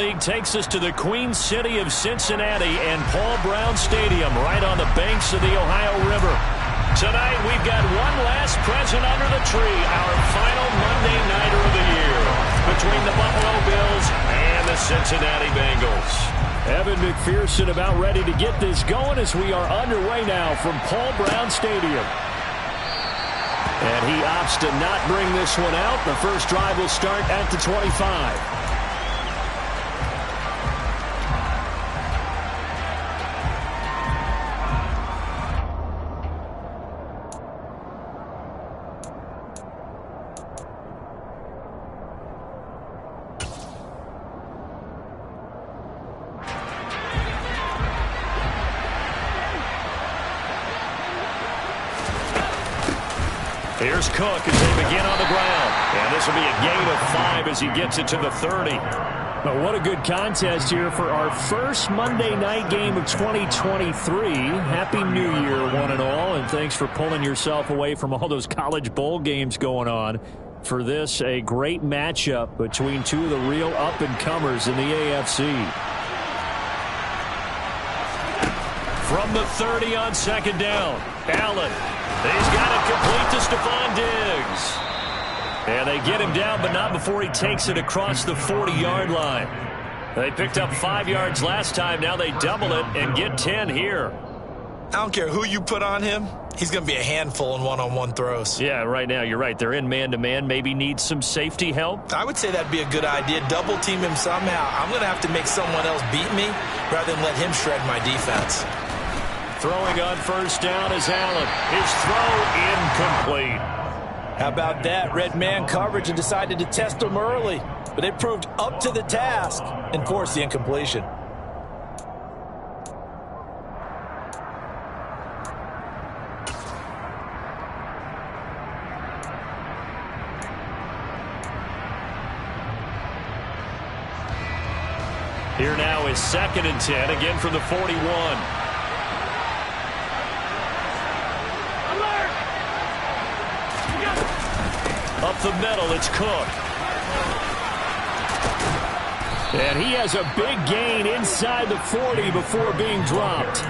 League takes us to the Queen City of Cincinnati and Paul Brown Stadium right on the banks of the Ohio River. Tonight we've got one last present under the tree, our final Monday Nighter of the year between the Buffalo Bills and the Cincinnati Bengals. Evan McPherson about ready to get this going as we are underway now from Paul Brown Stadium. And he opts to not bring this one out. The first drive will start at the 25. Here's Cook as they begin on the ground. And this will be a gain of 5 as he gets it to the 30. But what a good contest here for our first Monday night game of 2023. Happy New Year, one and all. And thanks for pulling yourself away from all those college bowl games going on. For this, a great matchup between two of the real up-and-comers in the AFC. From the 30 on second down, Allen. He's got it complete to Stephon Diggs. And they get him down, but not before he takes it across the 40-yard line. They picked up 5 yards last time. Now they double it and get 10 here. I don't care who you put on him. He's going to be a handful in one-on-one throws. Yeah, right now you're right. They're in man-to-man. Maybe need some safety help. I would say that'd be a good idea. Double team him somehow. I'm going to have to make someone else beat me rather than let him shred my defense. Throwing on first down is Allen. His throw incomplete. How about that? Red man coverage and decided to test him early. But it proved up to the task and forced the incompletion. Here now is 2nd and 10, again from the 41. Up the middle, it's Cook. And he has a big gain inside the 40 before being dropped.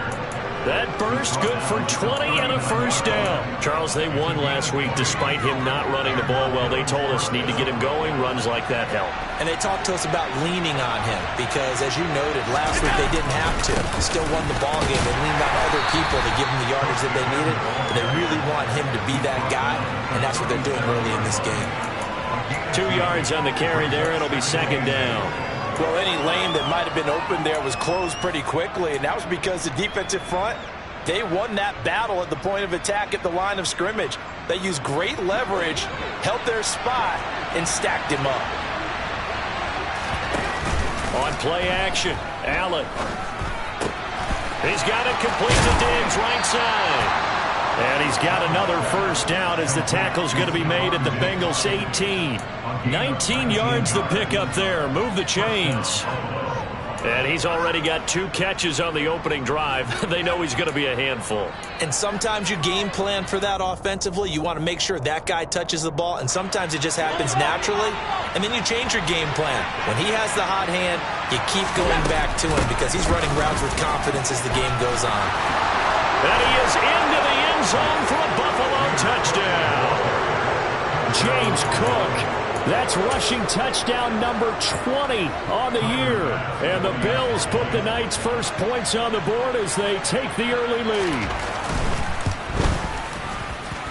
That burst good for 20 and a first down. Charles, they won last week despite him not running the ball well. They told us need to get him going. Runs like that help. And they talked to us about leaning on him because, as you noted, last week they didn't have to. They still won the ball game. They leaned on other people to give them the yardage that they needed. But they really want him to be that guy, and that's what they're doing early in this game. 2 yards on the carry there. It'll be second down. Well, any lane that might have been open there was closed pretty quickly, and that was because the defensive front, they won that battle at the point of attack at the line of scrimmage. They used great leverage, held their spot, and stacked him up. On play action, Allen. He's got it complete to Diggs, right side. And he's got another first down as the tackle's going to be made at the Bengals 18. 19 yards to pick up there. Move the chains. And he's already got 2 catches on the opening drive. They know he's going to be a handful. And sometimes you game plan for that offensively. You want to make sure that guy touches the ball, and sometimes it just happens naturally. And then you change your game plan. When he has the hot hand, you keep going back to him because he's running routes with confidence as the game goes on. And he is into the end zone for a Buffalo touchdown. James Cook. That's rushing touchdown number 20 on the year. And the Bills put the Knights' first points on the board as they take the early lead.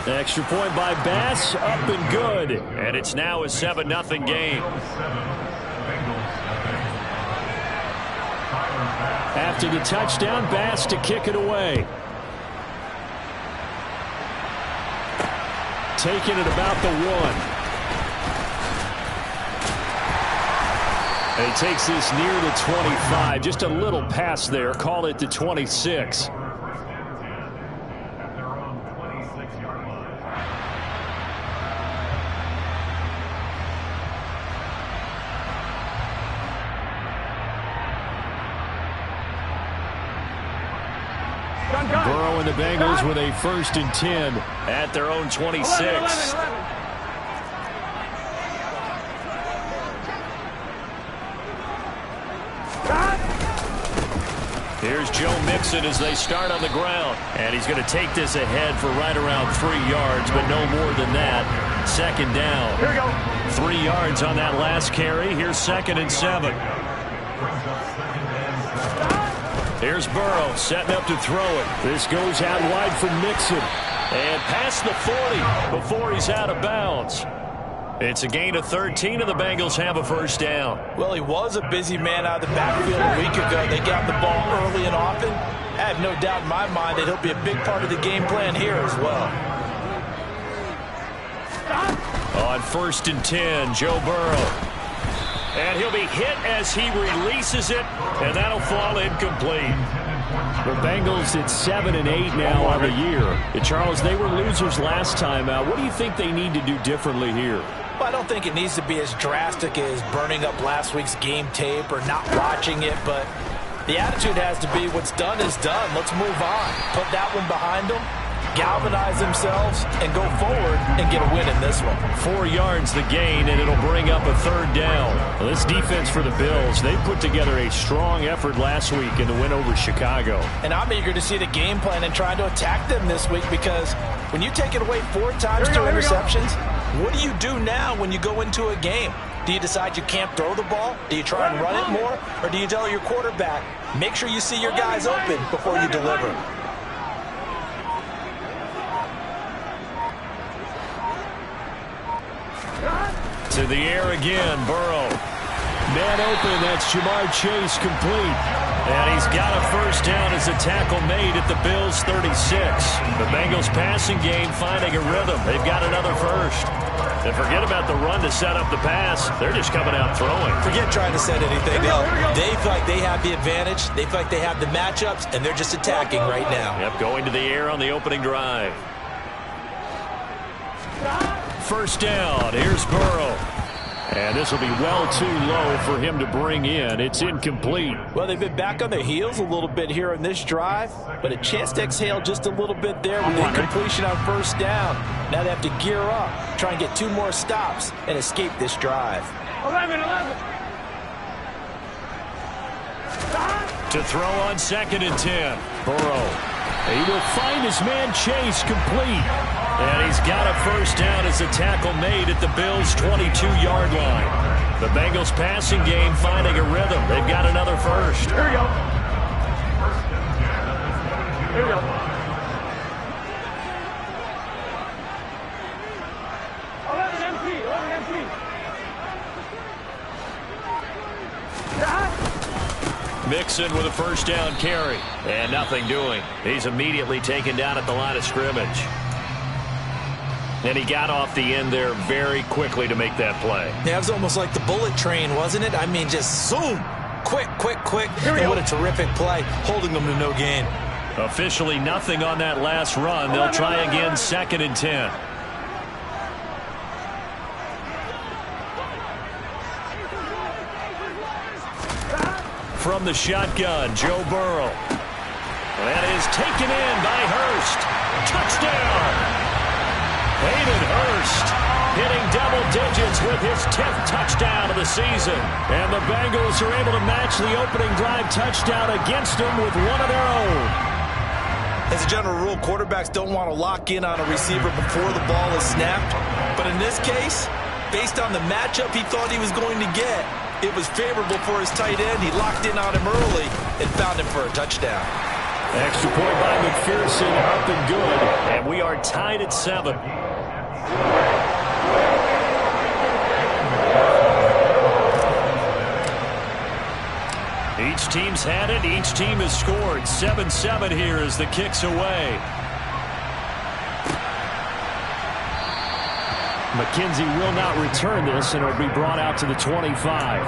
Extra point by Bass, up and good. And it's now a 7-0 game. After the touchdown, Bass to kick it away. Taking it about the 1. And he takes this near the 25. Just a little pass there. Call it the 26. Burrow and the Bengals with a 1st and 10 at their own 26. Here's Joe Mixon as they start on the ground. And he's going to take this ahead for right around 3 yards, but no more than that. Second down. Here we go. 3 yards on that last carry. Here's 2nd and 7. Here's Burrow setting up to throw it. This goes out wide for Mixon. And past the 40 before he's out of bounds. It's a gain of 13, and the Bengals have a first down. Well, he was a busy man out of the backfield a week ago. They got the ball early and often. I have no doubt in my mind that he'll be a big part of the game plan here as well. On 1st and 10, Joe Burrow. And he'll be hit as he releases it, and that'll fall incomplete. The Bengals at 7-8 now on the year. And Charles, they were losers last time out. What do you think they need to do differently here? Well, I don't think it needs to be as drastic as burning up last week's game tape or not watching it, but the attitude has to be what's done is done. Let's move on. Put that one behind them, galvanize themselves, and go forward and get a win in this one. 4 yards the gain, and it'll bring up a 3rd down. Well, this defense for the Bills, they put together a strong effort last week in the win over Chicago. And I'm eager to see the game plan and trying to attack them this week, because when you take it away 4 times to interceptions, what do you do now when you go into a game? Do you decide you can't throw the ball? Do you try and run it more? Or do you tell your quarterback, make sure you see your guys open before you deliver? To the air again, Burrow. Man open, that's Jamar Chase complete. And he's got a first down as a tackle made at the Bills' 36. The Bengals passing game finding a rhythm. They've got another first. And forget about the run to set up the pass. They're just coming out throwing. Forget trying to set anything up. They feel like they have the advantage. They feel like they have the matchups, and they're just attacking right now. Yep, going to the air on the opening drive. First down, here's Burrow. And this will be well too low for him to bring in. It's incomplete. Well, they've been back on their heels a little bit here in this drive, but a chance to exhale just a little bit there with the incompletion on first down. Now they have to gear up, try and get 2 more stops, and escape this drive. 11. To throw on 2nd and 10. Burrow. He will find his man Chase complete. And he's got a first down as a tackle made at the Bills' 22-yard line. The Bengals passing game finding a rhythm. They've got another first. Here we go. Here we go. 11 MP. Mixon with a first down carry. And nothing doing. He's immediately taken down at the line of scrimmage. And he got off the end there very quickly to make that play. Yeah, it was almost like the bullet train, wasn't it? I mean, just zoom. Quick. And what a terrific play, holding them to no gain. Officially nothing on that last run. They'll try again 2nd and 10. From the shotgun, Joe Burrow. That is taken in by Hurst. Touchdown! Hayden Hurst hitting double digits with his 10th touchdown of the season. And the Bengals are able to match the opening drive touchdown against them with one of their own. As a general rule, quarterbacks don't want to lock in on a receiver before the ball is snapped. But in this case, based on the matchup he thought he was going to get, it was favorable for his tight end. He locked in on him early and found him for a touchdown. Extra point by McPherson, up and good. And we are tied at 7. Each team's had it. Each team has scored. 7-7 here as the kick's away. McKenzie will not return this, and it'll be brought out to the 25.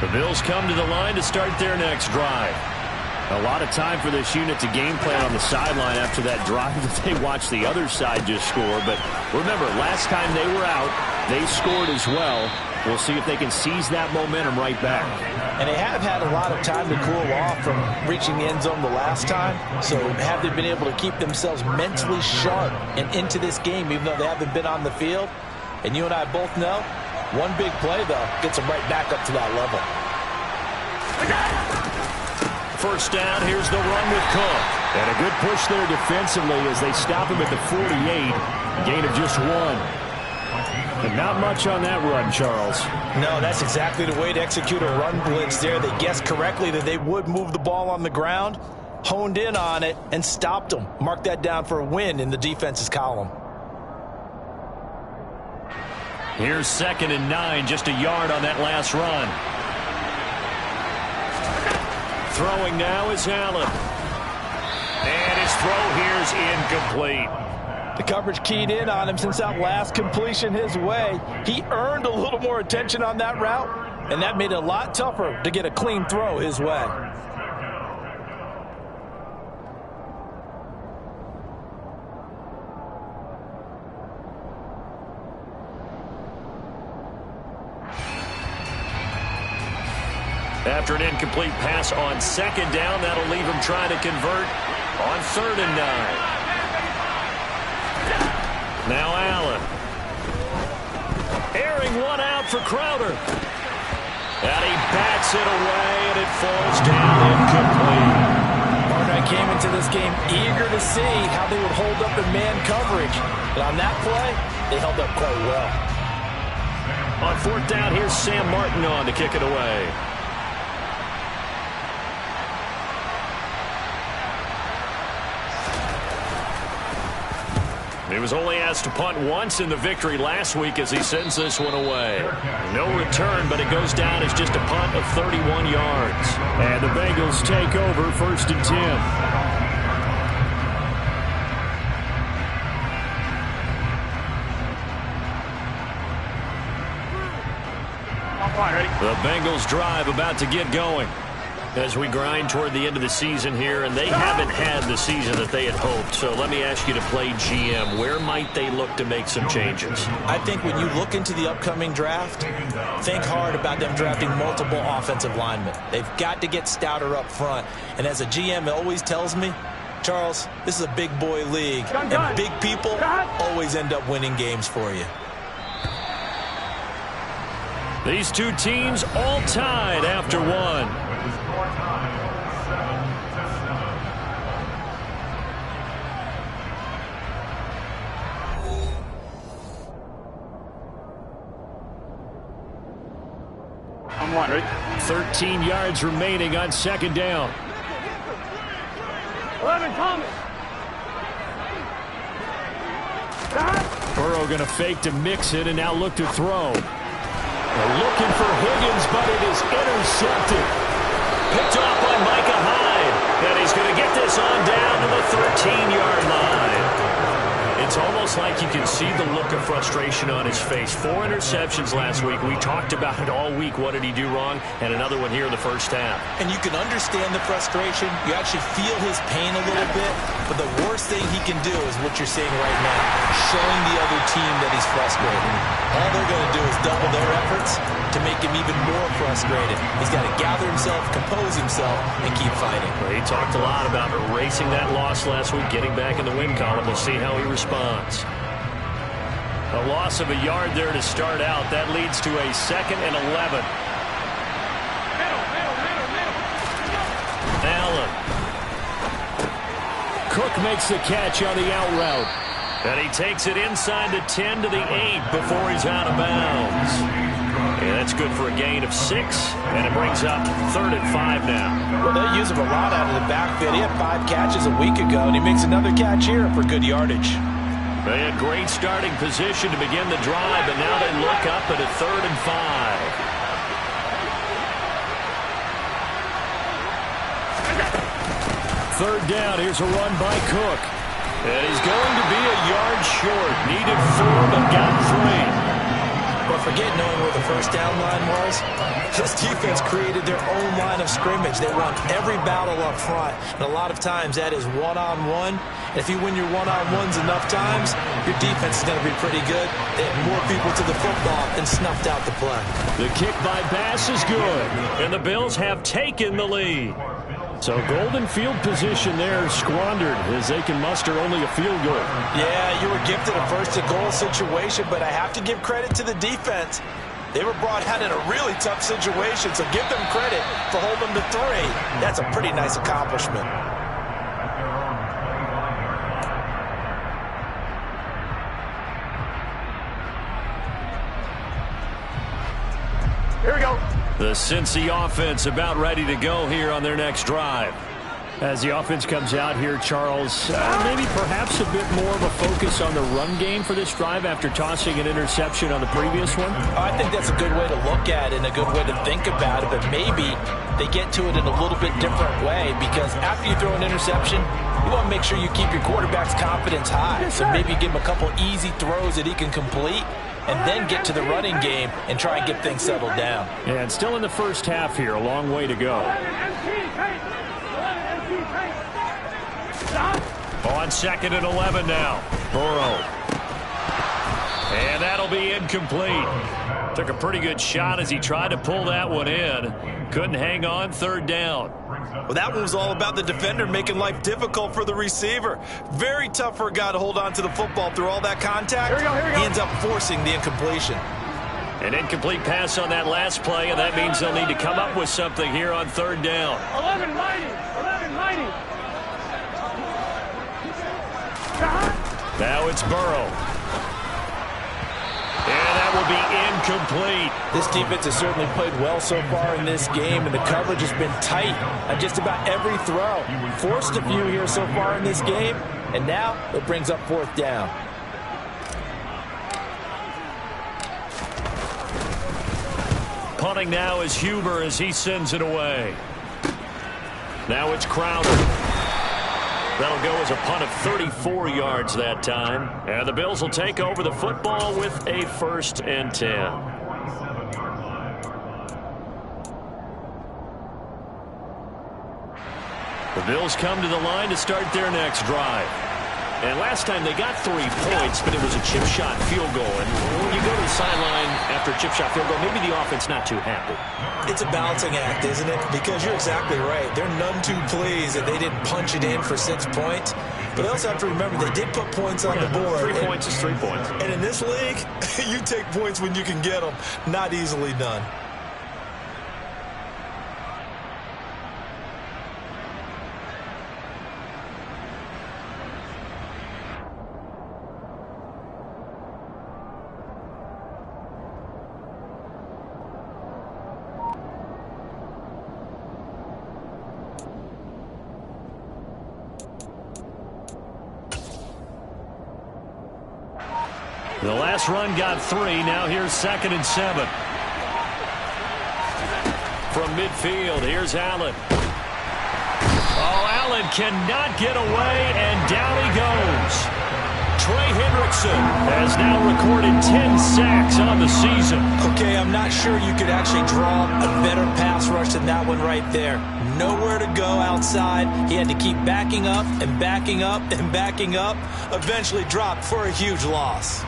The Bills come to the line to start their next drive. A lot of time for this unit to game plan on the sideline after that drive that they watched the other side just score. But remember, last time they were out, they scored as well. We'll see if they can seize that momentum right back. And they have had a lot of time to cool off from reaching the end zone the last time. So have they been able to keep themselves mentally sharp and into this game, even though they haven't been on the field? And you and I both know, one big play, though, gets them right back up to that level. First down, here's the run with Cook. And a good push there defensively as they stop him at the 48. Gain of just 1. And not much on that run, Charles. No, that's exactly the way to execute a run blitz there. They guessed correctly that they would move the ball on the ground, honed in on it, and stopped them. Mark that down for a win in the defense's column. Here's 2nd and 9, just a yard on that last run. Throwing now is Allen. And his throw here is incomplete. The coverage keyed in on him since that last completion his way. He earned a little more attention on that route, and that made it a lot tougher to get a clean throw his way. After an incomplete pass on 2nd down, that'll leave him trying to convert on 3rd and 9. Now Allen. Airing one out for Crowder. And he bats it away, and it falls down incomplete. I came into this game eager to see how they would hold up in man coverage. But on that play, they held up quite well. On 4th down, here's Sam Martin on to kick it away. He was only asked to punt once in the victory last week as he sends this one away. No return, but it goes down as just a punt of 31 yards. And the Bengals take over 1st and 10. The Bengals drive about to get going as we grind toward the end of the season here, and they haven't had the season that they had hoped. So let me ask you to play GM. Where might they look to make some changes? I think when you look into the upcoming draft, think hard about them drafting multiple offensive linemen. They've got to get stouter up front. And as a GM, it always tells me, Charles, this is a big boy league, and big people always end up winning games for you. These two teams all tied after one. I'm one, ready? 13 yards remaining on 2nd down. 11, Thomas. Burrow going to fake to mix it and now look to throw. They're looking for Higgins, but it is intercepted. Picked off by Micah Hyde. And he's going to get this on down to the 13-yard line. It's almost like you can see the look of frustration on his face. 4 interceptions last week. We talked about it all week. What did he do wrong? And another one here in the first half. And you can understand the frustration. You actually feel his pain a little bit. But the worst thing he can do is what you're seeing right now, showing the other team that he's frustrated. All they're going to do is double their efforts to make him even more frustrated. He's got to gather himself, compose himself, and keep fighting. Well, he talked a lot about erasing that loss last week, getting back in the win column. We'll see how he responds. A loss of a yard there to start out. That leads to a 2nd and 11. Allen. Cook makes the catch on the out route. And he takes it inside the 10 to the 8 before he's out of bounds. And that's good for a gain of 6. And it brings up 3rd and 5 now. Well, they use him a lot out of the backfield. He had 5 catches a week ago, and he makes another catch here for good yardage. They had great starting position to begin the drive, but now they look up at a 3rd and 5. 3rd down. Here's a run by Cook. And he's going to be a yard short. Needed 4, but got 3. But forget knowing where the first down line was. This defense created their own line of scrimmage. They won every battle up front. And a lot of times that is one-on-one. And if you win your one-on-ones enough times, your defense is going to be pretty good. They have more people to the football and snuffed out the play. The kick by Bass is good. And the Bills have taken the lead. So golden field position there squandered as they can muster only a field goal. Yeah, you were gifted a first-and-goal situation, but I have to give credit to the defense. They were brought out in a really tough situation, so give them credit for holding them to 3. That's a pretty nice accomplishment. Here we go. The Cincy offense about ready to go here on their next drive. As the offense comes out here, Charles, maybe perhaps a bit more of a focus on the run game for this drive after tossing an interception on the previous one? I think that's a good way to look at it and a good way to think about it, but maybe they get to it in a little bit different way, because after you throw an interception, you want to make sure you keep your quarterback's confidence high. So maybe give him a couple easy throws that he can complete, and then get to the running game and try and get things settled down. And still in the first half here, a long way to go. On 2nd and 11 now. Burrow. And that'll be incomplete. Took a pretty good shot as he tried to pull that one in. Couldn't hang on, 3rd down. Well, that one was all about the defender making life difficult for the receiver. Very tough for a guy to hold on to the football through all that contact. Here we go. He ends up forcing the incompletion. An incomplete pass on that last play, and that means they'll need to come up with something here on 3rd down. 11 mighty. Now it's Burrow. And that will be incomplete. This defense has certainly played well so far in this game, and the coverage has been tight on just about every throw. Forced a few here so far in this game, and now it brings up 4th down. Punting now is Huber as he sends it away. Now it's Crowder. That'll go as a punt of 34 yards that time. And the Bills will take over the football with a 1st and 10. The Bills come to the line to start their next drive. And last time they got 3 points, but it was a chip shot field goal. And when you go to the sideline after a chip shot field goal, maybe the offense not too happy. It's a balancing act, isn't it? Because you're exactly right. They're none too pleased that they didn't punch it in for 6 points. But they also have to remember they did put points on the board. 3 points is 3 points. And in this league, you take points when you can get them. Not easily done. The last run got 3. Now here's 2nd and 7. From midfield, here's Allen. Oh, Allen cannot get away, and down he goes. Trey Hendrickson has now recorded 10 sacks on the season. Okay, I'm not sure you could actually draw a better pass rush than that one right there. Nowhere to go outside. He had to keep backing up and backing up and backing up. Eventually dropped for a huge loss.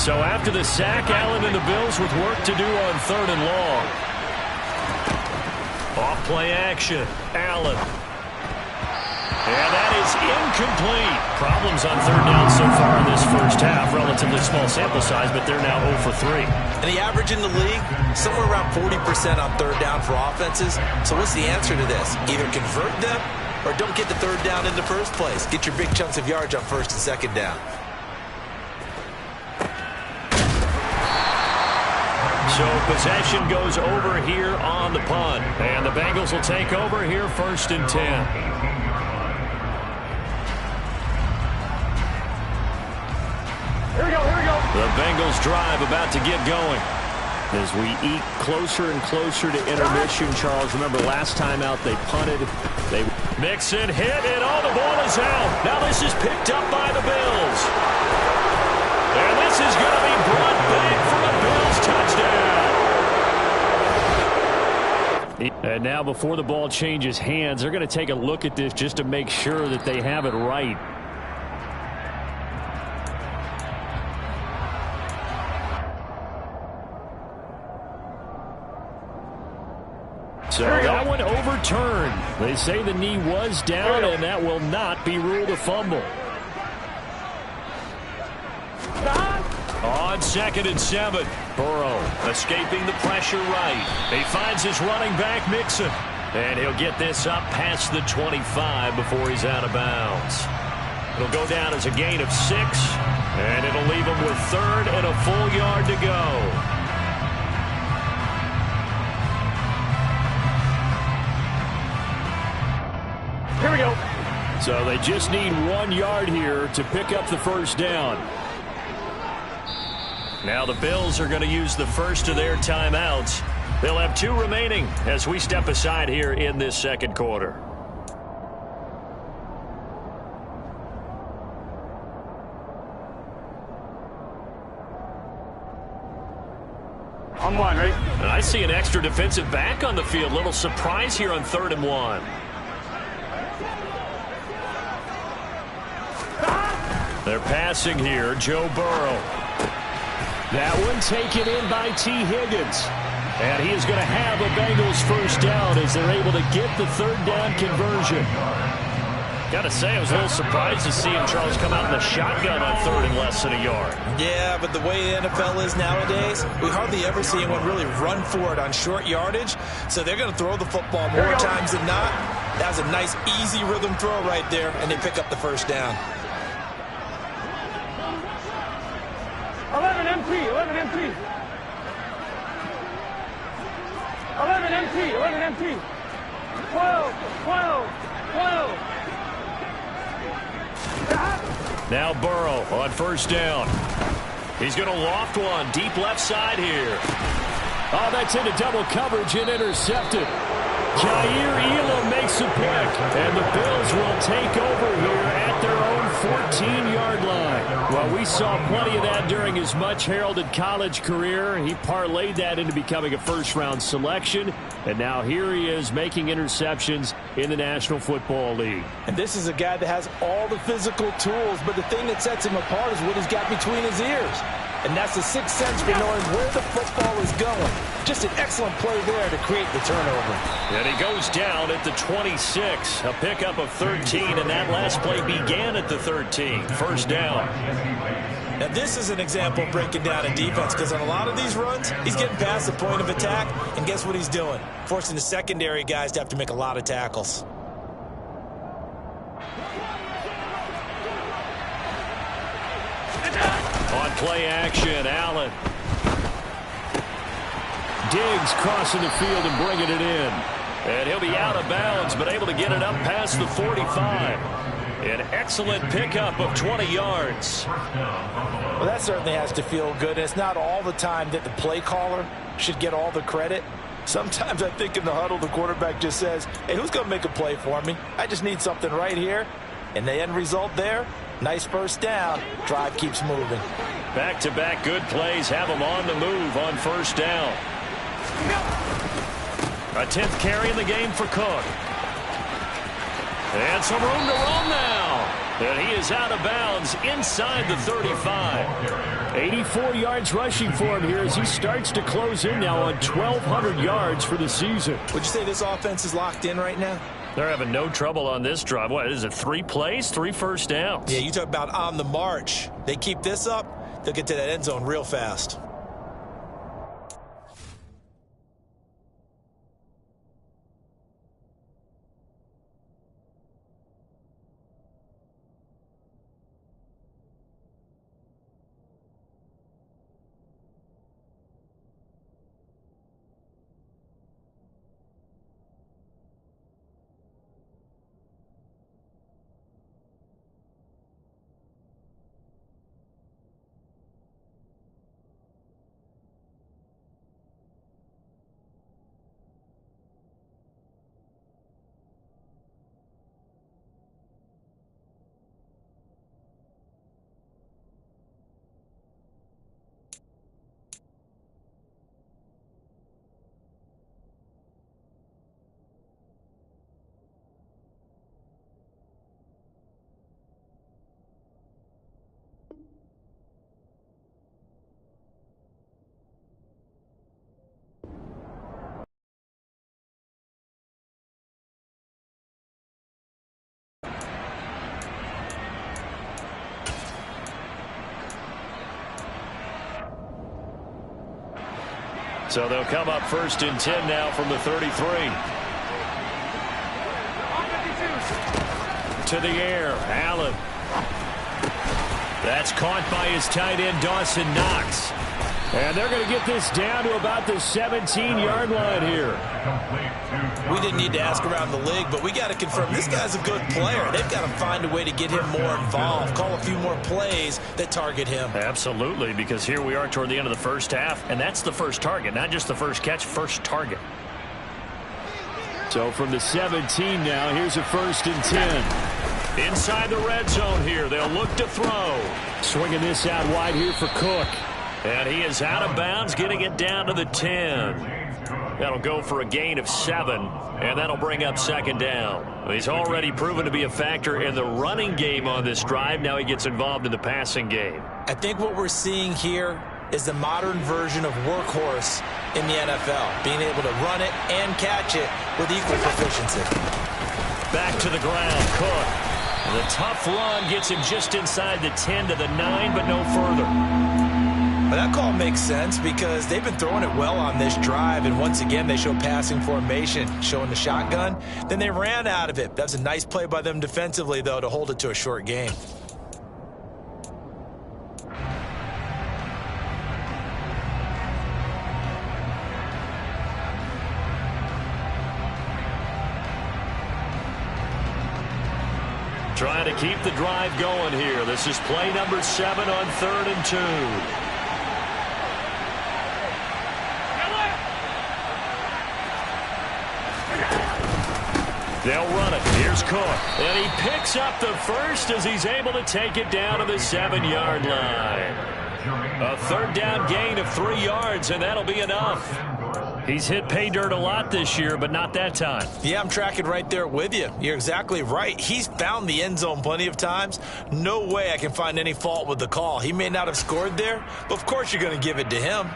So after the sack, Allen and the Bills with work to do on 3rd and long. Off play action. Allen. And that is incomplete. Problems on 3rd down so far in this first half. Relatively small sample size, but they're now 0 for 3. And the average in the league, somewhere around 40% on 3rd down for offenses. So what's the answer to this? Either convert them or don't get the 3rd down in the first place. Get your big chunks of yards on 1st and 2nd down. So possession goes over here on the punt. And the Bengals will take over here 1st and 10. Here we go. The Bengals drive about to get going. As we eat closer and closer to intermission, Charles, remember last time out they punted. Mixon hit, and all the ball is out. Now this is picked up by the Bills. And this is going to be brought back for a Bills touchdown. And now before the ball changes hands, they're going to take a look at this just to make sure that they have it right. So that one overturned. They say the knee was down, and that will not be ruled a fumble. On 2nd and 7, Burrow escaping the pressure right. He finds his running back, Mixon. And he'll get this up past the 25 before he's out of bounds. It'll go down as a gain of 6, and it'll leave him with 3rd and a full yard to go. Here we go. So they just need 1 yard here to pick up the first down. Now the Bills are going to use the first of their timeouts. They'll have 2 remaining as we step aside here in this second quarter. On 1, right? And I see an extra defensive back on the field. Little surprise here on 3rd and 1. They're passing here. Joe Burrow. That one taken in by T. Higgins. And he is going to have a Bengals first down as they're able to get the 3rd down conversion. Got to say, I was a little surprised to see him, Charles, come out in the shotgun on 3rd and less than a yard. Yeah, but the way the NFL is nowadays, we hardly ever see anyone really run for it on short yardage. So they're going to throw the football more times than not. That was a nice, easy rhythm throw right there, and they pick up the first down. 11 MT, 11 MT. 11 MT, 11 MT. 12, 12, 12. Now Burrow on first down. He's going to loft one deep left side here. Oh, that's into double coverage and intercepted. Jair Elam makes a pick, and the Bills will take over here at their own 14-yard line. Well, we saw plenty of that during his much-heralded college career. He parlayed that into becoming a first-round selection, and now here he is making interceptions in the National Football League. And this is a guy that has all the physical tools, but the thing that sets him apart is what he's got between his ears. And that's the sixth sense for knowing where the football is going. Just an excellent play there to create the turnover. And he goes down at the 26. A pickup of 13, and that last play began at the 13. First down. Now, this is an example of breaking down a defense, because on a lot of these runs, he's getting past the point of attack, and guess what he's doing? Forcing the secondary guys to have to make a lot of tackles. On play action, Allen. Diggs crossing the field and bringing it in. And he'll be out of bounds, but able to get it up past the 45. An excellent pickup of 20 yards. Well, that certainly has to feel good. It's not all the time that the play caller should get all the credit. Sometimes I think in the huddle, the quarterback just says, hey, who's going to make a play for me? I just need something right here. And the end result there, nice first down. Drive keeps moving. Back-to-back good plays have them on the move on first down. A 10th carry in the game for Cook. And some room to run now. And he is out of bounds inside the 35. 84 yards rushing for him here as he starts to close in now on 1,200 yards for the season. Would you say this offense is locked in right now? They're having no trouble on this drive. What is it, 3 plays, 3 first downs? Yeah, you talk about on the march. They keep this up, they'll get to that end zone real fast. So they'll come up 1st and 10 now from the 33. To the air, Allen. That's caught by his tight end, Dawson Knox. And they're going to get this down to about the 17-yard line here. We didn't need to ask around the league, but we got to confirm this guy's a good player. They've got to find a way to get him more involved, call a few more plays that target him. Absolutely, because here we are toward the end of the first half, and that's the first target, not just the first catch, first target. So from the 17 now, here's a 1st and 10. Inside the red zone here, they'll look to throw. Swinging this out wide here for Cook. And he is out of bounds, getting it down to the 10. That'll go for a gain of 7, and that'll bring up 2nd down. He's already proven to be a factor in the running game on this drive. Now he gets involved in the passing game. I think what we're seeing here is the modern version of workhorse in the NFL, being able to run it and catch it with equal proficiency. Back to the ground, Cook. The tough run gets him just inside the 10 to the 9, but no further. But that call makes sense because they've been throwing it well on this drive, and once again they show passing formation, showing the shotgun. Then they ran out of it. That was a nice play by them defensively, though, to hold it to a short game. Trying to keep the drive going here. This is play number 7 on 3rd and 2. They'll run it. Here's Cook. And he picks up the first as he's able to take it down to the 7-yard line. A 3rd down gain of 3 yards, and that'll be enough. He's hit pay dirt a lot this year, but not that time. Yeah, I'm tracking right there with you. You're exactly right. He's found the end zone plenty of times. No way I can find any fault with the call. He may not have scored there, but of course you're going to give it to him.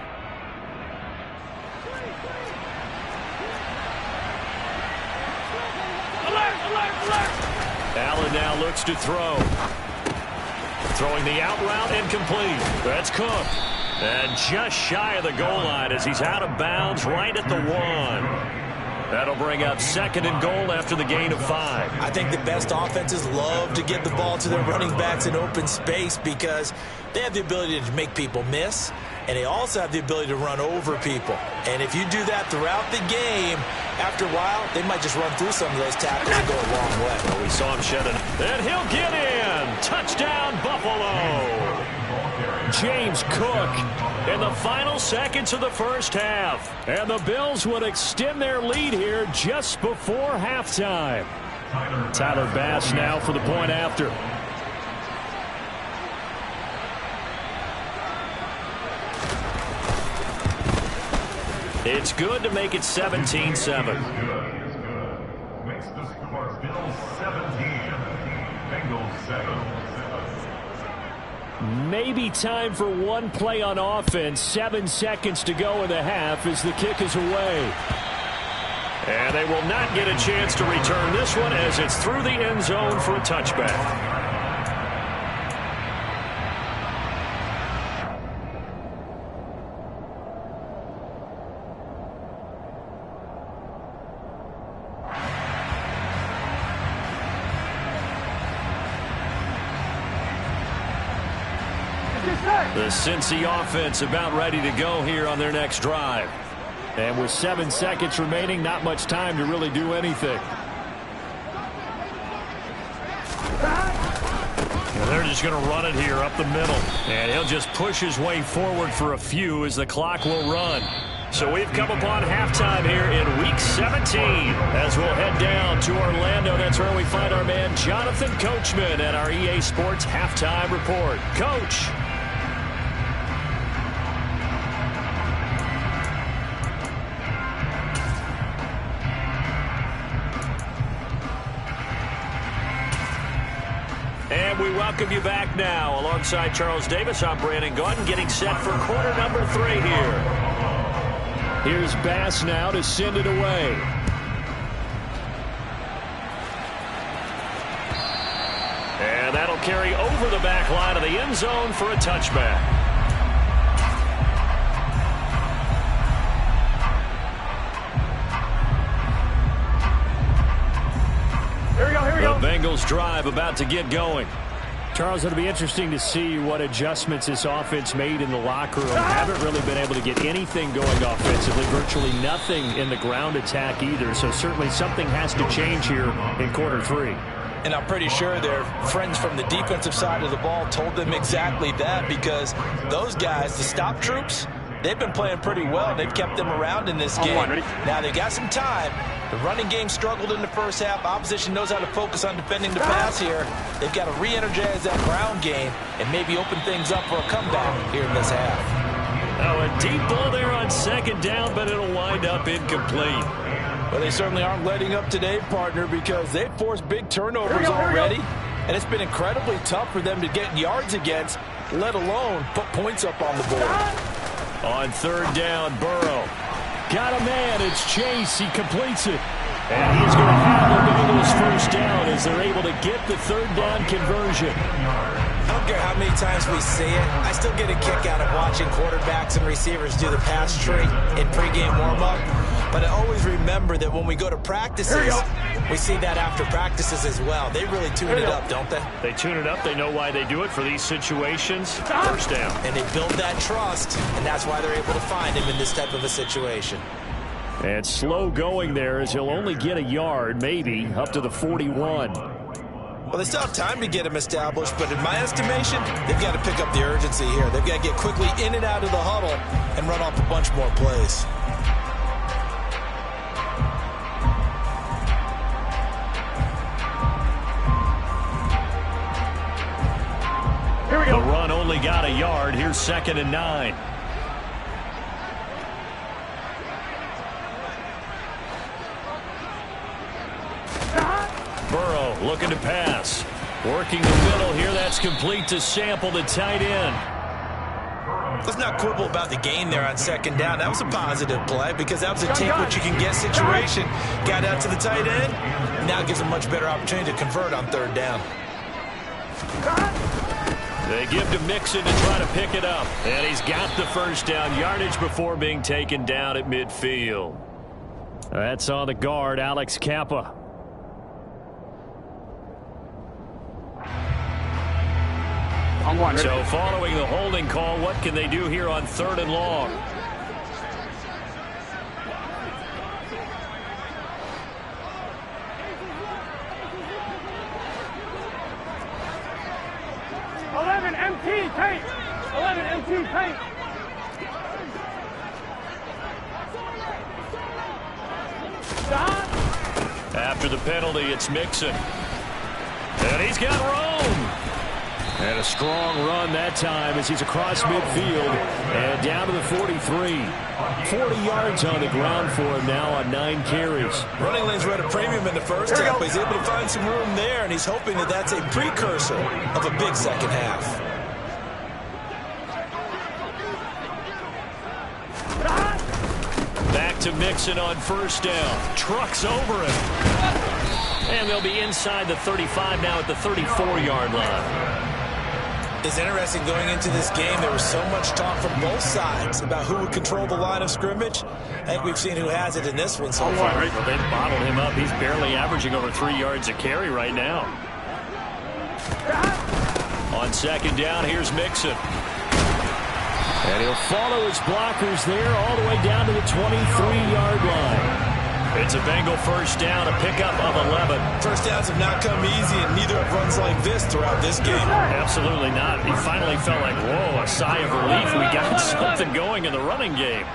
Allen now looks to throw. Throwing the out route incomplete. That's Cook. And just shy of the goal line as he's out of bounds right at the 1. That'll bring up 2nd and goal after the gain of 5. I think the best offenses love to get the ball to their running backs in open space because they have the ability to make people miss, and they also have the ability to run over people. And if you do that throughout the game, after a while, they might just run through some of those tackles and go a long way. Well, we saw him shed it. And he'll get in. Touchdown, Buffalo. James Cook in the final seconds of the first half. And the Bills would extend their lead here just before halftime. Tyler Bass now for the point after. It's good to make it 17-7. Makes the score Bills 17, Bengals 7. Maybe time for one play on offense. 7 seconds to go in the half as the kick is away. And they will not get a chance to return this one as it's through the end zone for a touchback. The Cincy offense about ready to go here on their next drive. And with 7 seconds remaining, not much time to really do anything. And they're just going to run it here up the middle. And he'll just push his way forward for a few as the clock will run. So we've come upon halftime here in Week 17 as we'll head down to Orlando. That's where we find our man Jonathan Coachman at our EA Sports Halftime Report. Coach. And we welcome you back now. Alongside Charles Davis, I'm Brandon Gaudin, getting set for quarter number 3 here. Here's Bass now to send it away. And that'll carry over the back line of the end zone for a touchback. Bengals drive about to get going. Charles, it'll be interesting to see what adjustments this offense made in the locker room. Haven't really been able to get anything going offensively, virtually nothing in the ground attack either. So certainly something has to change here in quarter 3. And I'm pretty sure their friends from the defensive side of the ball told them exactly that, because those guys, the stop troops, they've been playing pretty well. They've kept them around in this game. Now they've got some time. The running game struggled in the first half. Opposition knows how to focus on defending the pass here. They've got to re-energize that ground game and maybe open things up for a comeback here in this half. Oh, a deep ball there on second down, but it'll wind up incomplete. Well, they certainly aren't letting up today, partner, because they've forced big turnovers already. And it's been incredibly tough for them to get yards against, let alone put points up on the board. On third down, Burrow. Got a man. It's Chase. He completes it. And he's going to have the Bengals first down as they're able to get the third down conversion. I don't care how many times we see it. I still get a kick out of watching quarterbacks and receivers do the pass tree in pregame warm-up. But I always remember that when we go to practices, we see that after practices as well. They really tune it up, don't they? They tune it up. They know why they do it for these situations. First down. And they build that trust, and that's why they're able to find him in this type of a situation. And slow going there as he'll only get a yard, maybe, up to the 41. Well, they still have time to get him established, but in my estimation, they've got to pick up the urgency here. They've got to get quickly in and out of the huddle and run off a bunch more plays. The run only got a yard. Here's 2nd and 9. Burrow looking to pass. Working the middle here. That's complete to Sample, the tight end. Let's not quibble about the gain there on 2nd down. That was a positive play because that was a take-what-you-can-get situation. Got out to the tight end. Now it gives them a much better opportunity to convert on 3rd down. They give to Mixon to try to pick it up. And he's got the first down. Yardage before being taken down at midfield. That's on the guard, Alex Kappa. So following the holding call, what can they do here on 3rd and long? MT paint. 11 MT paint. Stop. After the penalty, it's Mixon. And he's got room. And a strong run that time as he's across midfield and down to the 43. 40 yards on the ground for him now on 9 carries. Running lanes were at a premium in the first half, but he's able to find some room there, and he's hoping that that's a precursor of a big second half. Back to Mixon on first down. Trucks over him. And they'll be inside the 35 now at the 34-yard line. It's interesting going into this game. There was so much talk from both sides about who would control the line of scrimmage. I think we've seen who has it in this one so far. Well, they've bottled him up. He's barely averaging over 3 yards a carry right now. On 2nd down, here's Mixon. And he'll follow his blockers there all the way down to the 23-yard line. It's a Bengal first down, a pickup of 11. First downs have not come easy, and neither have runs like this throughout this game. Absolutely not. He finally felt like, whoa, a sigh of relief. We got something going in the running game.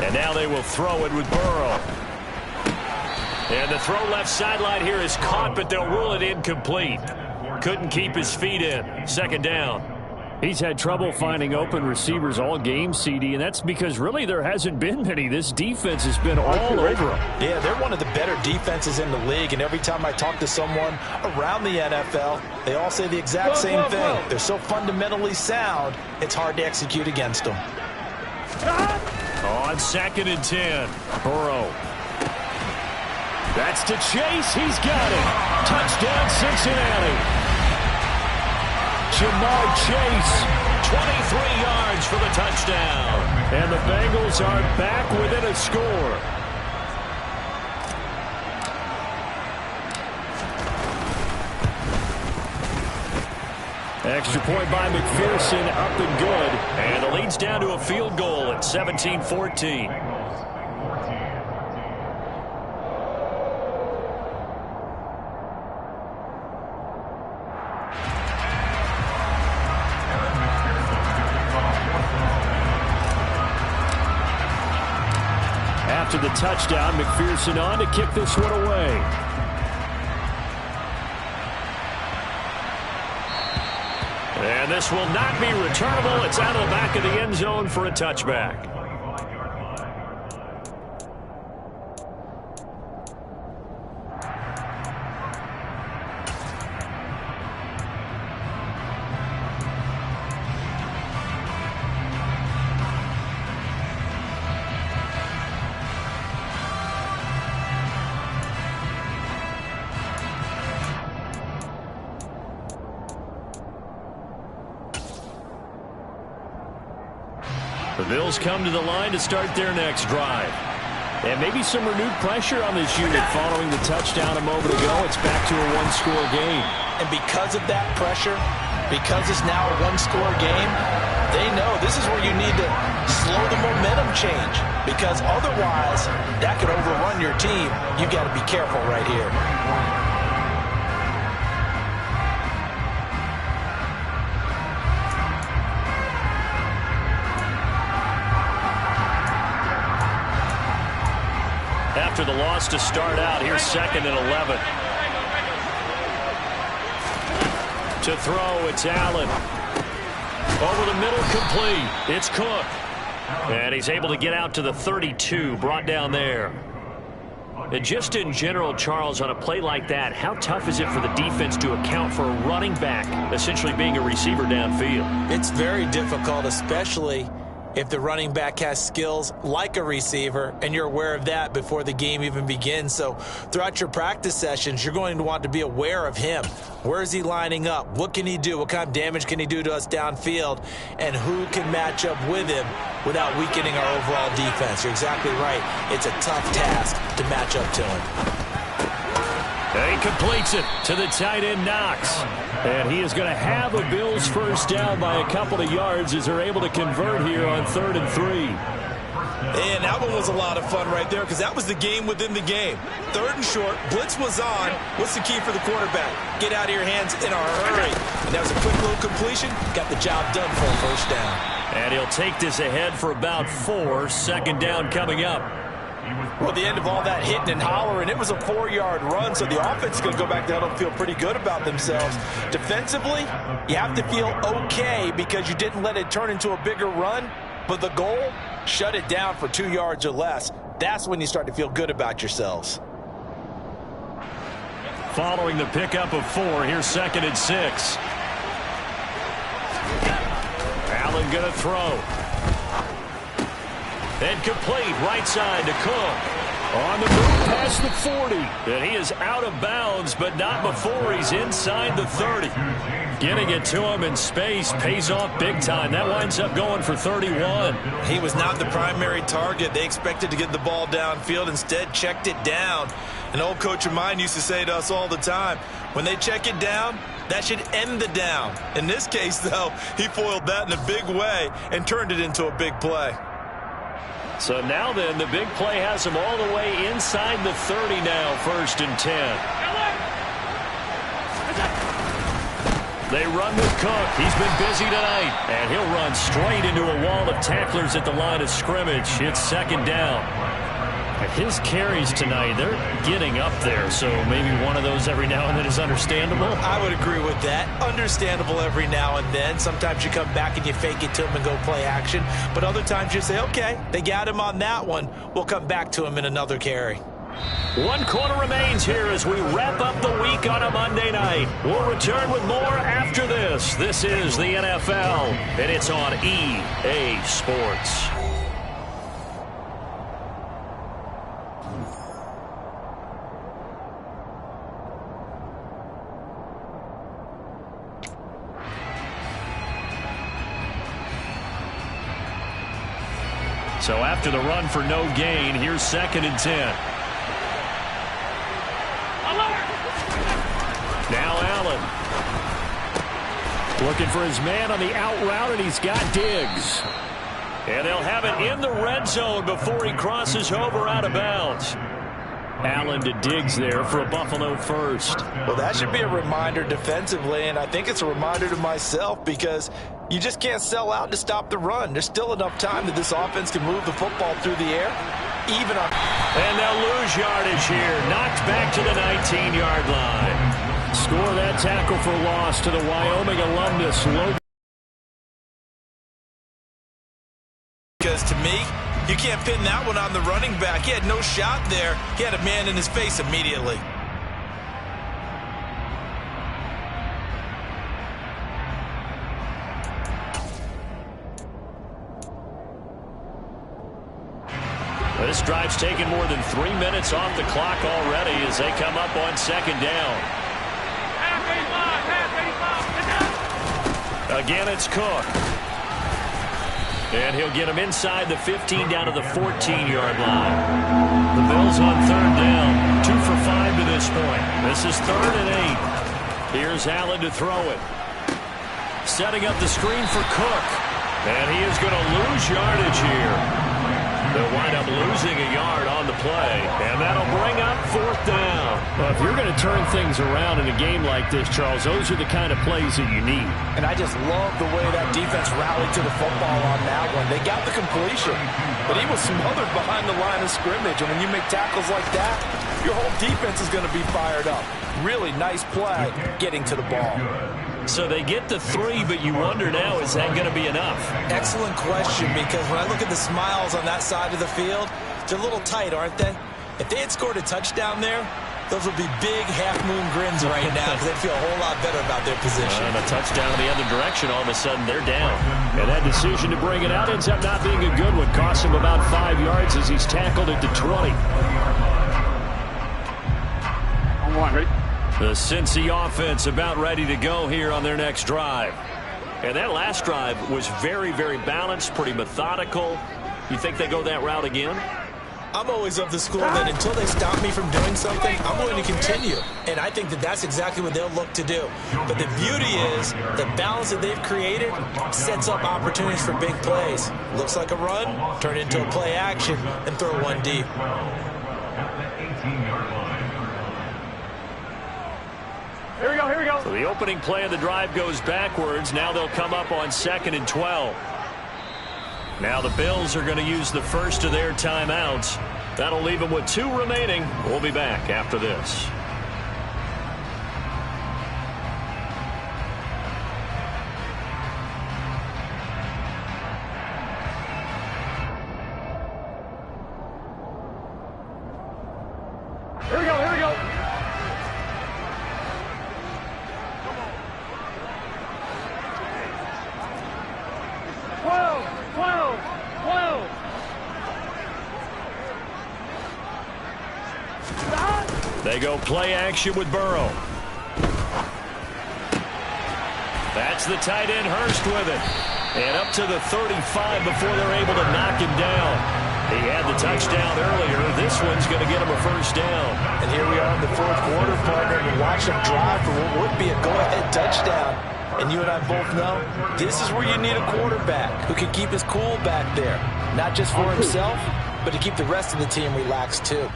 And now they will throw it with Burrow. And the throw left sideline here is caught, but they'll rule it incomplete. Couldn't keep his feet in. 2nd down. He's had trouble finding open receivers all game, CD, and that's because really there hasn't been many. This defense has been all over him. Yeah, they're one of the better defenses in the league, and every time I talk to someone around the NFL, they all say the exact same thing. They're so fundamentally sound, it's hard to execute against them. On 2nd and 10, Burrow. That's to Chase. He's got it. Touchdown, Cincinnati. Jamar Chase. 23 yards for the touchdown. And the Bengals are back within a score. extra point by McPherson, up and good. And the lead's down to a field goal at 17-14. After the touchdown, McPherson on to kick this one away. And this will not be returnable. It's out of the back of the end zone for a touchback. The Bills come to the line to start their next drive. And maybe some renewed pressure on this unit following the touchdown a moment ago. It's back to a one-score game. And because of that pressure, because it's now a one-score game, they know this is where you need to slow the momentum change. Because otherwise, that could overrun your team. You've got to be careful right here. After the loss to start out, here's 2nd and 11. To throw, it's Allen. Over the middle, complete. It's Cook. And he's able to get out to the 32, brought down there. And just in general, Charles, on a play like that, how tough is it for the defense to account for a running back essentially being a receiver downfield? It's very difficult, especially if the running back has skills like a receiver, and you're aware of that before the game even begins. So throughout your practice sessions, you're going to want to be aware of him. Where is he lining up? What can he do? What kind of damage can he do to us downfield? And who can match up with him without weakening our overall defense? You're exactly right. It's a tough task to match up to him. And he completes it to the tight end, Knox. And he is going to have a Bills first down by a couple of yards as they're able to convert here on 3rd and 3. And that one was a lot of fun right there because that was the game within the game. 3rd and short, blitz was on. What's the key for the quarterback? Get out of your hands in a hurry. And that was a quick little completion. Got the job done for a first down. And he'll take this ahead for about 4. 2nd down coming up. Well, the end of all that hitting and hollering, it was a 4-yard run, so the offense is going to go back there and feel pretty good about themselves. Defensively, you have to feel okay because you didn't let it turn into a bigger run, but the goal, shut it down for 2 yards or less. That's when you start to feel good about yourselves. Following the pickup of 4, here's 2nd and 6. Allen going to throw. And complete, right side to Cook. On the move past the 40. And he is out of bounds, but not before he's inside the 30. Getting it to him in space pays off big time. That winds up going for 31. He was not the primary target. They expected to get the ball downfield. Instead, checked it down. An old coach of mine used to say to us all the time, when they check it down, that should end the down. In this case, though, he foiled that in a big way and turned it into a big play. So now then, the big play has him all the way inside the 30 now, 1st and 10. They run with Cook. He's been busy tonight. And he'll run straight into a wall of tacklers at the line of scrimmage. It's 2nd down. His carries tonight, they're getting up there, so maybe one of those every now and then is understandable. I would agree with that. Understandable every now and then. Sometimes you come back and you fake it to him and go play action, but other times you say, okay, they got him on that one. We'll come back to him in another carry. 1 quarter remains here as we wrap up the week on a Monday night. We'll return with more after this. This is the NFL, and it's on EA Sports. So after the run for no gain, here's 2nd and 10. Now Allen. Looking for his man on the out route, and he's got Diggs. And they'll have it in the red zone before he crosses over out of bounds. Allen to Diggs there for a Buffalo first. Well, that should be a reminder defensively, and I think it's a reminder to myself because you just can't sell out to stop the run. There's still enough time that this offense can move the football through the air. And they'll lose yardage here. Knocked back to the 19-yard line. Score that tackle for loss to the Wyoming alumnus. Because to me, you can't pin that one on the running back. He had no shot there. He had a man in his face immediately. This drive's taken more than 3 minutes off the clock already as they come up on second down. Again, it's Cook. And he'll get him inside the 15 down to the 14-yard line. The Bills on third down. 2 for 5 to this point. This is 3rd and 8. Here's Allen to throw it. Setting up the screen for Cook. And he is going to lose yardage here. They'll wind up losing a yard on the play, and that'll bring up 4th down. Well, if you're going to turn things around in a game like this, Charles, those are the kind of plays that you need. And I just love the way that defense rallied to the football on that one. They got the completion, but he was smothered behind the line of scrimmage, and when you make tackles like that, your whole defense is going to be fired up. Really nice play getting to the ball. So they get the 3, but you wonder now, is that going to be enough? Excellent question, because when I look at the smiles on that side of the field, they're a little tight, aren't they? If they had scored a touchdown there, those would be big half-moon grins right now because they feel a whole lot better about their position. And a touchdown in the other direction, all of a sudden they're down. And that decision to bring it out ends up not being a good one. Costs him about 5 yards as he's tackled at the 20. The Cincy offense about ready to go here on their next drive. And that last drive was very, very balanced, pretty methodical. You think they go that route again? I'm always of the school that until they stop me from doing something, I'm going to continue. And I think that that's exactly what they'll look to do. But the beauty is the balance that they've created sets up opportunities for big plays. Looks like a run, turn into a play action, and throw one deep. Here we go, here we go. So the opening play of the drive goes backwards. Now they'll come up on 2nd and 12. Now the Bills are going to use the first of their timeouts. That'll leave them with 2 remaining. We'll be back after this. Here we go, here we go. They go play action with Burrow. That's the tight end Hurst with it. And up to the 35 before they're able to knock him down. He had the touchdown earlier. This one's going to get him a first down. And here we are in the 4th quarter, partner. We watch him drive for what would be a go-ahead touchdown. And you and I both know this is where you need a quarterback who can keep his cool back there. Not just for himself, but to keep the rest of the team relaxed too.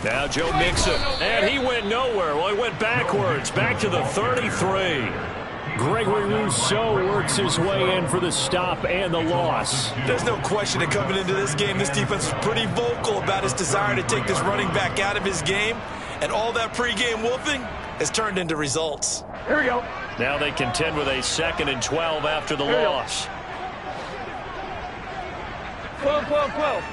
Now Joe Mixon, and he went nowhere. Well, he went backwards, back to the 33. Gregory Rousseau works his way in for the stop and the loss. There's no question that coming into this game, this defense was pretty vocal about his desire to take this running back out of his game, and all that pregame wolfing has turned into results. Here we go. Now they contend with a 2nd and 12 after the loss. 12.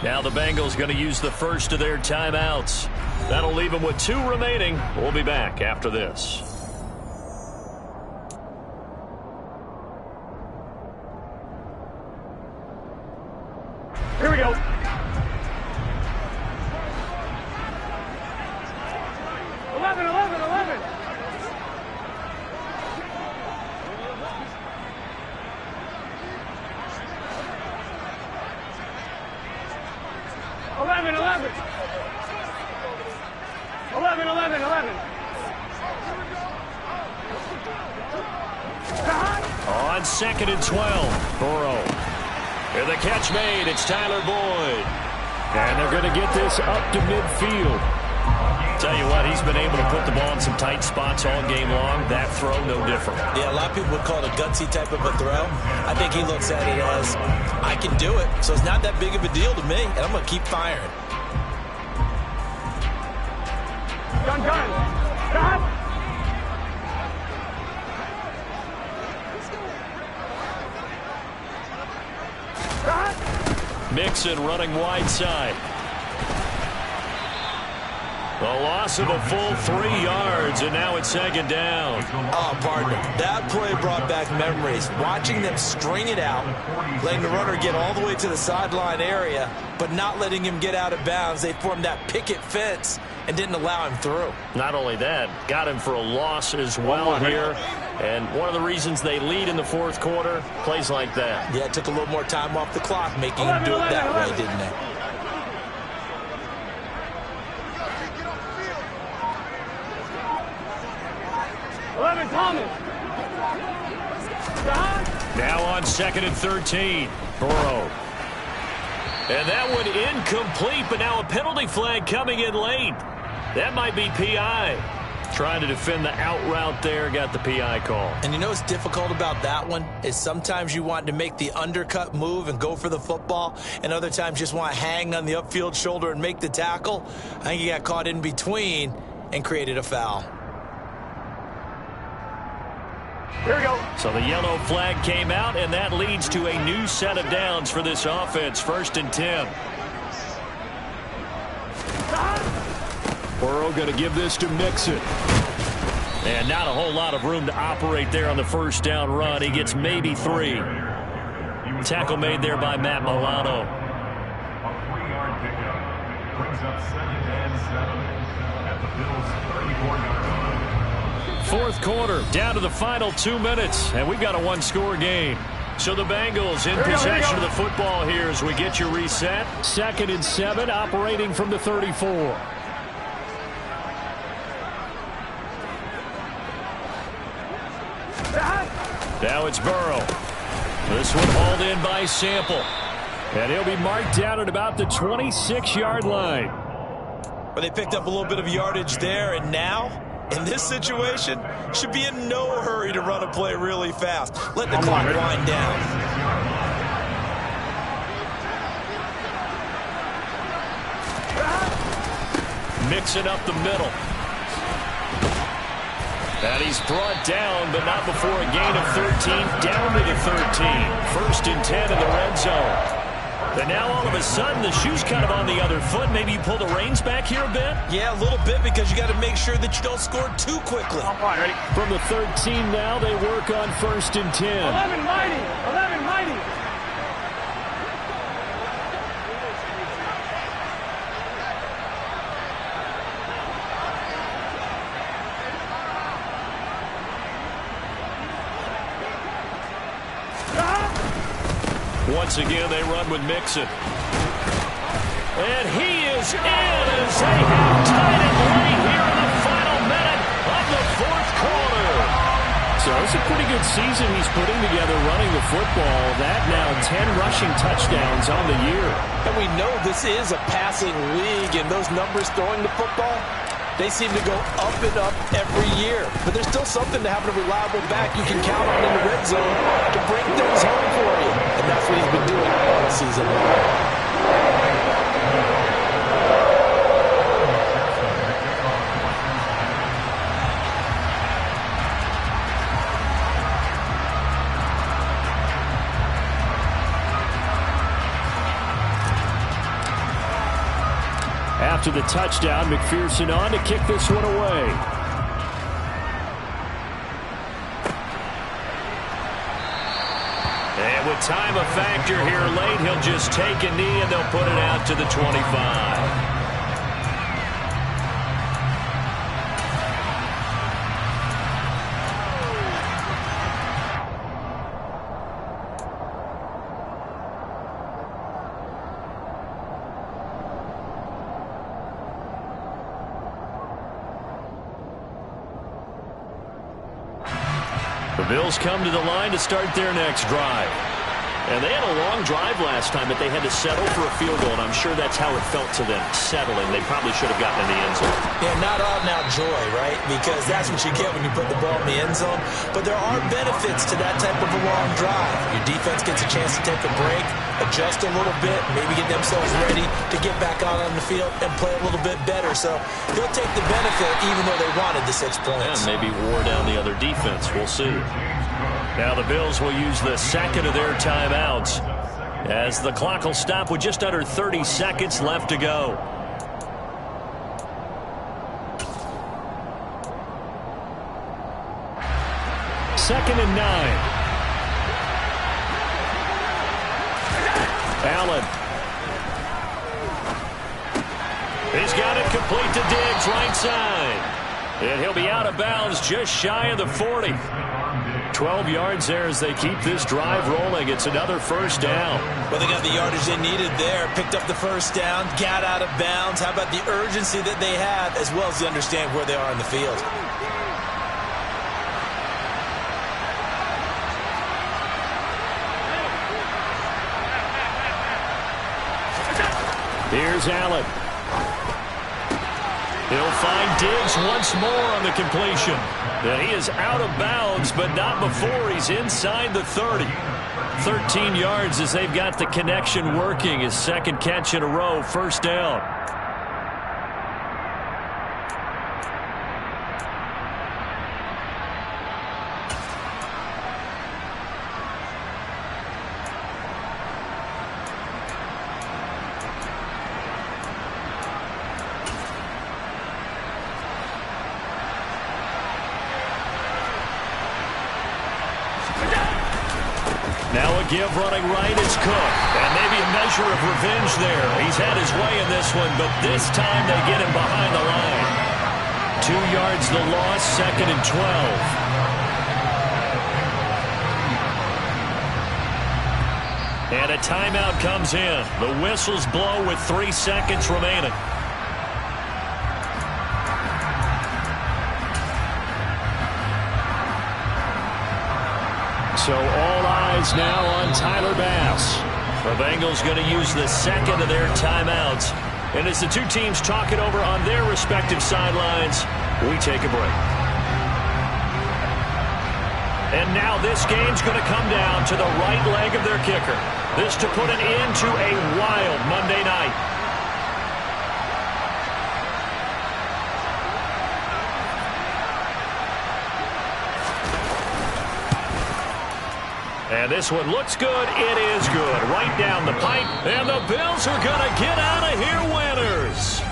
Now the Bengals going to use the first of their timeouts. That'll leave them with 2 remaining. We'll be back after this. Here we go. 11. 11, 11, 11. On 2nd and 12, Burrow. And the catch made. It's Tyler Boyd. And they're going to get this up to midfield. Tell you what, he's been able to put the ball in some tight spots all game long. That throw, no different. Yeah, a lot of people would call it a gutsy type of a throw. I think he looks at it as, I can do it, so it's not that big of a deal to me, and I'm going to keep firing. Gun, gun. Gun. Mixon running wide side. The loss of a full 3 yards, and now it's 2nd down. Oh, partner, that play brought back memories. Watching them string it out, letting the runner get all the way to the sideline area, but not letting him get out of bounds. They formed that picket fence and didn't allow him through. Not only that, got him for a loss as well here. And one of the reasons they lead in the 4th quarter, plays like that. Yeah, it took a little more time off the clock, making him do it that way, didn't it? Thomas. Now on 2nd and 13, Burrow. And that one incomplete, but now a penalty flag coming in late. That might be PI. Trying to defend the out route there, got the PI call. And you know what's difficult about that one is sometimes you want to make the undercut move and go for the football, and other times just want to hang on the upfield shoulder and make the tackle. I think he got caught in between and created a foul. Here we go. So the yellow flag came out, and that leads to a new set of downs for this offense. 1st and 10. Burrow going to give this to Mixon. And not a whole lot of room to operate there on the 1st down run. He gets maybe 3. Tackle made there by Matt Milano. A 3-yard pickup brings up 2nd and 7 at the Bills' 34-yard line. 4th quarter, down to the final 2 minutes, and we've got a 1-score game. So the Bengals in possession of the football here as we get you reset. 2nd and 7, operating from the 34. Now it's Burrow. This one hauled in by Sample. And he'll be marked down at about the 26-yard line. But they picked up a little bit of yardage there, and now, in this situation, should be in no hurry to run a play really fast. Let the clock wind down. Mixing up the middle. And he's brought down, but not before a gain of 13, down to the 13. 1st and 10 in the red zone. And now all of a sudden the shoe's kind of on the other foot. Maybe you pull the reins back here a bit? Yeah, a little bit, because you got to make sure that you don't score too quickly. Ready? From the 13 now, they work on 1st and 10. 11 mighty. 11 mighty. Once again, they run with Mixon. And he is in as they have tied it late here in the final minute of the 4th quarter. So it's a pretty good season he's putting together running the football. That now 10 rushing touchdowns on the year. And we know this is a passing league, and those numbers throwing the football, they seem to go up and up every year. But there's still something to having a reliable back you can count on in the red zone to bring things home for you. And that's what he's been doing all season long. After the touchdown, McPherson on to kick this one away. And with time a factor here late, he'll just take a knee and they'll put it out to the 25. The Bills come to the line to start their next drive. And they had a long drive last time, but they had to settle for a field goal, and I'm sure that's how it felt to them, settling. They probably should have gotten in the end zone. Yeah, not out-and-out joy, right? Because that's what you get when you put the ball in the end zone. But there are benefits to that type of a long drive. Your defense gets a chance to take a break, adjust a little bit, maybe get themselves ready to get back out on the field and play a little bit better. So he'll take the benefit even though they wanted the 6 points. And maybe wore down the other defense. We'll see. Now the Bills will use the second of their timeouts as the clock will stop with just under 30 seconds left to go. Second and 9. Allen. He's got it complete to Diggs, right side. And he'll be out of bounds just shy of the 40. 12 yards there as they keep this drive rolling. It's another first down. Well, they got the yardage they needed there. Picked up the first down, got out of bounds. How about the urgency that they have as well as to understand where they are in the field? Here's Allen. He'll find Diggs once more on the completion. And he is out of bounds, but not before he's inside the 30. 13 yards as they've got the connection working. His second catch in a row, first down. Now a give running right is Cook. And maybe a measure of revenge there. He's had his way in this one, but this time they get him behind the line. 2 yards the loss, second and 12. And a timeout comes in. The whistles blow with 3 seconds remaining. So all eyes now on Tyler Bass. The Bengals going to use the second of their timeouts. And as the two teams talk it over on their respective sidelines, we take a break. And now this game's going to come down to the right leg of their kicker. This to put an end to a wild Monday night. And this one looks good. It is good. Right down the pipe. And the Bills are going to get out of here winners.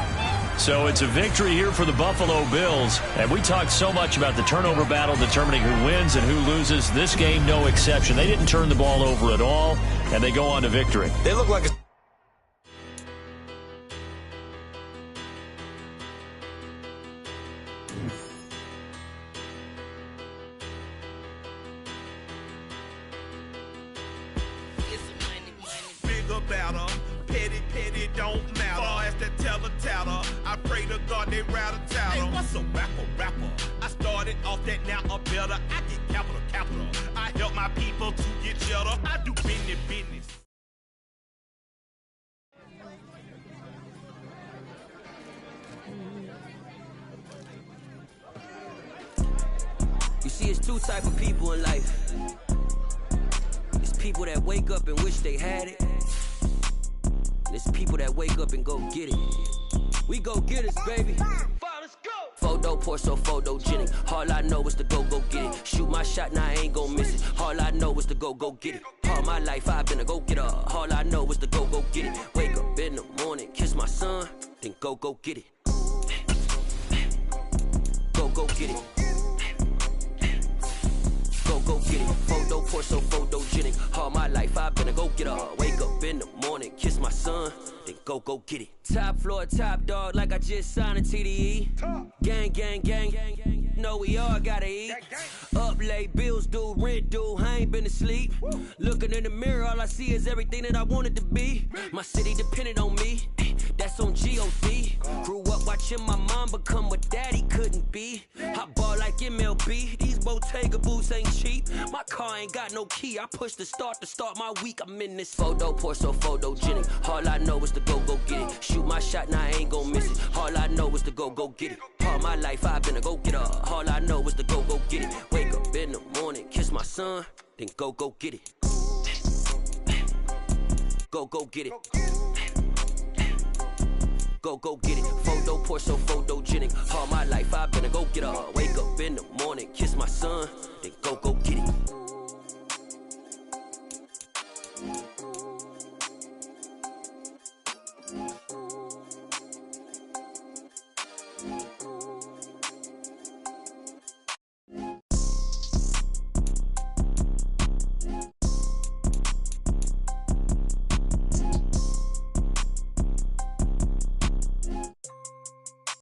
So it's a victory here for the Buffalo Bills. And we talked so much about the turnover battle determining who wins and who loses. This game, no exception. They didn't turn the ball over at all, and they go on to victory. They look like a... Petty don't matter. Far as that teller, I pray to God they rattle tattle. Hey, what's a rapper? I started off that, now I'm better. I get capital. I help my people to get cheddar. I do business. You see, it's two type of people in life. It's people that wake up and wish they had it. There's people that wake up and go get it. We go get it, baby. Let's go. Photo pour so photogenic. All I know is to go get it. Shoot my shot, now I ain't gon' miss it. All I know is to go get it. All my life I've been a go-getter. All I know is to go get it. Wake up in the morning, kiss my son, then go get it. Go get it. Go get it. Photo pour so photogenic. All my life I've been a go-getter. Wake up in the morning, kiss my son, then go get it. Top floor, top dog, like I just signed a TDE. Gang. Know we all gotta eat. Up late, bills due, rent due, I ain't been asleep. Looking in the mirror, all I see is everything that I wanted to be. My city depended on me. that's on G.O.D. Grew up watching my mom become what daddy couldn't be. I ball like MLB, these Bottega boots ain't cheap. My car ain't got no key, I push the start to start my week. I'm in this photo, pour so photogenic. All I know is to go get it. Shoot my shot, now I ain't gon' miss it. All I know is to go get it. All my life I've been a go-getter. All I know is to go get it. Wake up in the morning, kiss my son, then go get it. Go get it. Go get it. Photo, pour so photogenic. All my life